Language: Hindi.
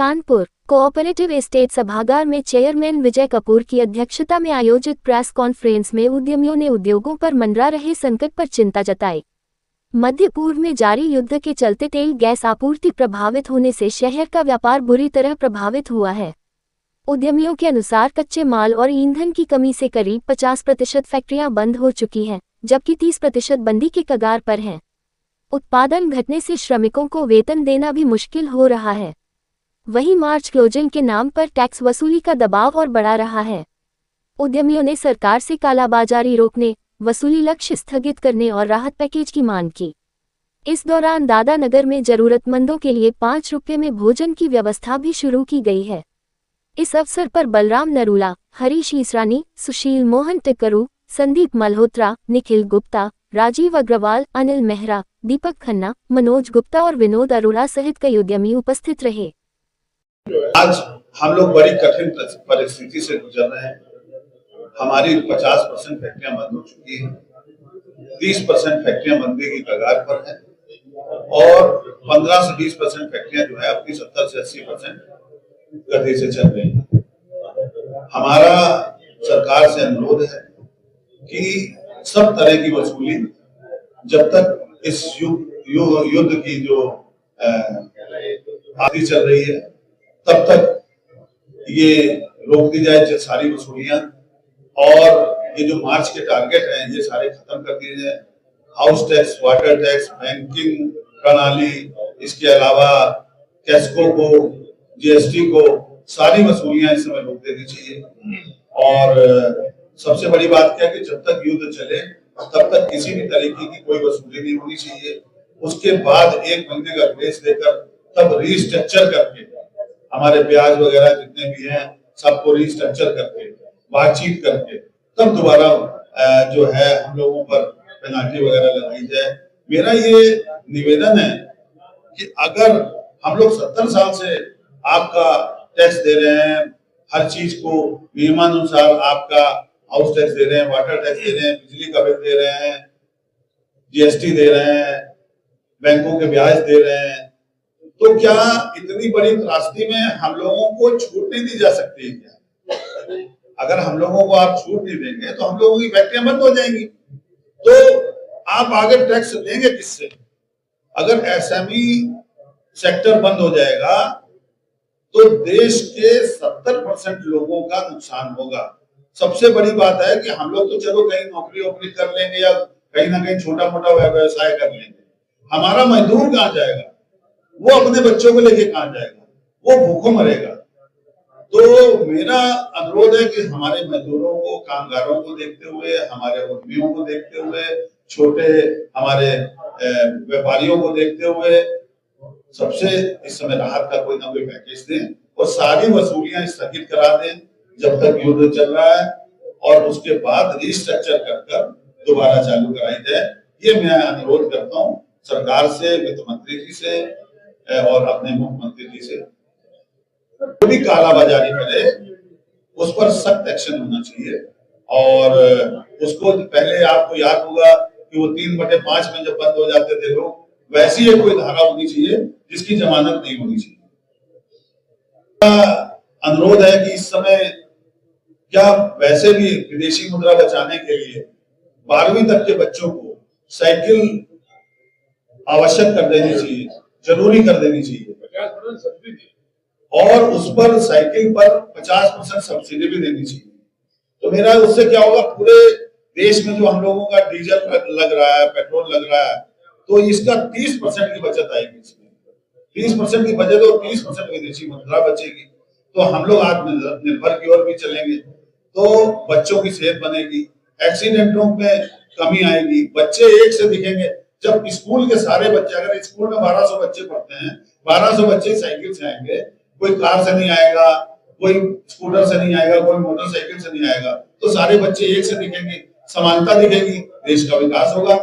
कानपुर कोऑपरेटिव एस्टेट सभागार में चेयरमैन विजय कपूर की अध्यक्षता में आयोजित प्रेस कॉन्फ्रेंस में उद्यमियों ने उद्योगों पर मंडरा रहे संकट पर चिंता जताई। मध्य पूर्व में जारी युद्ध के चलते तेल गैस आपूर्ति प्रभावित होने से शहर का व्यापार बुरी तरह प्रभावित हुआ है। उद्यमियों के अनुसार कच्चे माल और ईंधन की कमी से करीब 50% फैक्ट्रियां बंद हो चुकी हैं, जबकि 30% बंदी के कगार पर हैं। उत्पादन घटने से श्रमिकों को वेतन देना भी मुश्किल हो रहा है। वहीं मार्च क्लोजिंग के नाम पर टैक्स वसूली का दबाव और बढ़ा रहा है। उद्यमियों ने सरकार से कालाबाजारी रोकने, वसूली लक्ष्य स्थगित करने और राहत पैकेज की मांग की। इस दौरान दादानगर में जरूरतमंदों के लिए 5 रुपये में भोजन की व्यवस्था भी शुरू की गई है। इस अवसर पर बलराम नरूला, हरीश ईसरानी, सुशील मोहन टिकरू, संदीप मल्होत्रा, निखिल गुप्ता, राजीव अग्रवाल, अनिल मेहरा, दीपक खन्ना, मनोज गुप्ता और विनोद अरोड़ा सहित कई उद्यमी उपस्थित रहे। आज हम लोग बड़ी कठिन परिस्थिति से गुजर रहे हैं। हमारी 50% फैक्ट्रियां बंद हो चुकी हैं, 30% फैक्ट्रियां बंदी की कगार पर हैं और 15 से 20% फैक्ट्रियां जो है अपनी 70 से 80% गति से चल रही हैं। हमारा सरकार से अनुरोध है कि सब तरह की वसूली जब तक इस युद्ध की जो आदि चल रही है तब तक ये रोक दी जाए सारी वसूलियां, और ये जो मार्च के टारगेट हैं ये सारे खत्म कर दिए जाए। House tax, water tax, banking प्रणाली, इसके अलावा कैस्को को, जीएसटी को, सारी वसूलियां इस समय रोक देनी चाहिए। और सबसे बड़ी बात क्या है कि जब तक युद्ध चले तब तक किसी भी तरीके की कोई वसूली नहीं होनी चाहिए। उसके बाद 1 महीने का ग्रेस देकर तब रीस्ट्रक्चर करके हमारे ब्याज वगैरह जितने भी हैं सबको रीस्ट्रक्चर करके, बातचीत करके तब दोबारा जो है हम लोगों पर पेनाल्टी वगैरह लगाई जाए। मेरा ये निवेदन है कि अगर हम लोग 70 साल से आपका टैक्स दे रहे हैं, हर चीज को नियमानुसार आपका हाउस टैक्स दे रहे हैं, वाटर टैक्स दे रहे हैं, बिजली का बिल दे रहे हैं, जीएसटी दे रहे हैं, बैंकों के ब्याज दे रहे हैं, तो क्या इतनी बड़ी त्रासदी में हम लोगों को छूट नहीं दी जा सकती है क्या? अगर हम लोगों को आप छूट नहीं देंगे तो हम लोगों की फैक्ट्रियां बंद हो जाएंगी। तो आप आगे टैक्स लेंगे किससे? अगर एसएमई सेक्टर बंद हो जाएगा तो देश के 70% लोगों का नुकसान होगा। सबसे बड़ी बात है कि हम लोग तो चलो कहीं नौकरी कर लेंगे या कहीं ना कहीं छोटा मोटा व्यवसाय कर लेंगे, हमारा मजदूर कहाँ जाएगा? वो अपने बच्चों को लेके कहां जाएगा? वो भूखों मरेगा। तो मेरा अनुरोध है कि हमारे मजदूरों को, कामगारों को देखते हुए, हमारे उद्यमियों को देखते हुए, छोटे हमारे व्यापारियों को देखते हुए सबसे इस समय राहत का कोई ना कोई पैकेज दें और सारी वसूलियां स्थगित करा दें जब तक युद्ध चल रहा है, और उसके बाद रीस्ट्रक्चर कर दोबारा चालू कराई जाए। ये मैं अनुरोध करता हूँ सरकार से, वित्त मंत्री जी से और अपने मुख्यमंत्री जी से। जो भी कालाबाजारी करे उस पर सख्त एक्शन होना चाहिए। और उसको पहले आपको याद होगा कि वो 3/5 में जब बंद हो जाते थे लोग, वैसी एक कोई धारा होनी चाहिए जिसकी जमानत नहीं होनी चाहिए। अनुरोध है कि इस समय क्या वैसे भी विदेशी मुद्रा बचाने के लिए 12वीं तक के बच्चों को साइकिल आवश्यक कर देनी चाहिए, जरूरी कर देनी चाहिए, और उस पर साइकिल पर 50% सब्सिडी भी देनी चाहिए। तो मेरा उससे क्या होगा, पूरे देश में जो हम लोगों का डीजल लग रहा है, पेट्रोल लग रहा है, तो इसका 30% की बचत आएगी। इसमें 30% की बचत और 30% विदेशी मुद्रा बचेगी, तो हम लोग आत्मनिर्भर की ओर भी चलेंगे। तो बच्चों की सेहत बनेगी, एक्सीडेंटों में कमी आएगी, बच्चे एक से दिखेंगे। जब स्कूल के सारे बच्चे, अगर स्कूल में 1200 बच्चे पढ़ते हैं, 1200 बच्चे साइकिल से आएंगे, कोई कार से नहीं आएगा, कोई स्कूटर से नहीं आएगा, कोई मोटरसाइकिल से नहीं आएगा, तो सारे बच्चे एक से दिखेंगे, समानता दिखेगी, देश का विकास होगा।